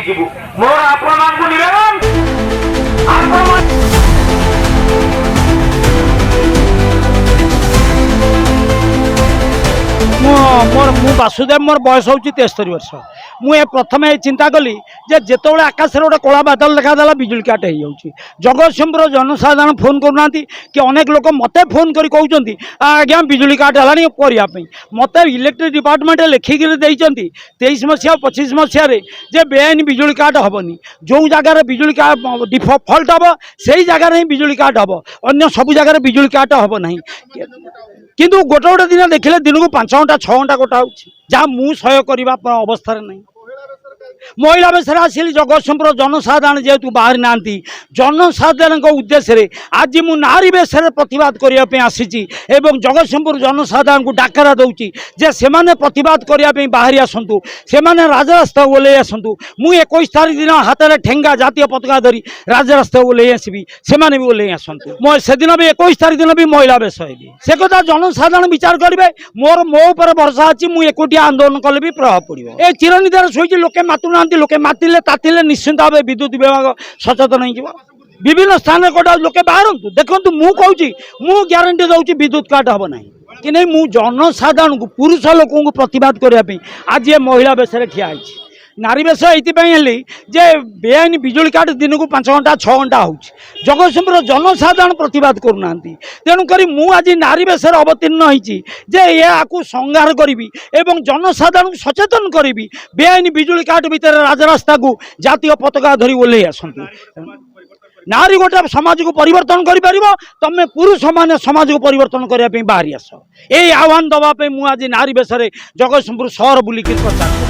जीवु मोर आपण मानकु निवेदन आपण मोर मु वासुदेव मोर बयस हूँ 73 वर्ष मुझे प्रथम चिंता कली जे जिते आकाश में गोटे कला बादल देखादेला बिजुली काट हो जगतसिंहपुर जनसाधारण फोन करूना कि अनेक लोक मत फोन कर कहते आज्ञा बिजुली काट है मत इलेक्ट्रिक डिपार्टमेंट लिखिक 23 मसीहा 25 मसीह जे बेआईन बिजुली काट हेनी जो जगार बिजुली डिफल्ट हम से जगार ही बिजुली काट हम अन्य सब जगार बिजुली काट हम ना किंतु गोटे गोटे दिन देखिले दिन को 5 घंटा 6 घंटा गोटा जहाँ मु सह्य करने अवस्था नहीं महिला बेसरे आसिली जगतसिंहपुर जनसाधारण जेहेतु बाहरी ना जनसाधारण उद्देश्य आज मु नारी बेसरे प्रतिवाद करने आसी जगतसिंहपुर जनसाधारण को डाकरा दूची जे से प्रतिवाद करने बाहरी आसतु से राजरास्ता ओल्लै आसतु मु 21 तारीख दिन हाथ में ठेंगा जातीय पताका धरी राजरास्ता ओल्लै आसबि से भी ओल्लै आसतु से दिन भी 21 तारीख दिन भी महिला बेस हेबी से कथा जनसाधारण विचार करेंगे मोर मो ऊपर भरोसा अच्छी मुझे एकुटिया आंदोलन कले भी प्रभाव पड़ो ये चिरनिदार शोची लोके मातुना लोके मातिले तातिले निश्चिंत भाव विद्युत विभाग सचेतन हो विभिन्न स्थान कोटा लोके बाहर देखो मु कहूँ मु ग्यारंटी दूसरी विद्युत काट हम ना कि नहीं मु जनसाधारण को पुरुष लोक को प्रतिवाद करने आज ये महिला बेसरे ठिया नारी बेस ये जे बेआईन बिजुली काट दिन को 5 घंटा 6 घंटा हो जगतसिंहपुर जनसाधारण प्रतिवाद करूना तेणुक मु आज नारी बेस अवतीर्ण होती या संहार करी एवं जनसाधारण सचेतन करी बेआईन बिजुली काट भितर राजरास्ता को जातीय पताका धरी ओल्लै आसतु नारी गोटे समाज को परिवर्तन कर तमें पुरुष माने समाज को परिवर्तन करने बाहरी आस यही आह्वान दवाई मुझे नारी बेस जगतसिंहपुर सहर बुलिक प्रचार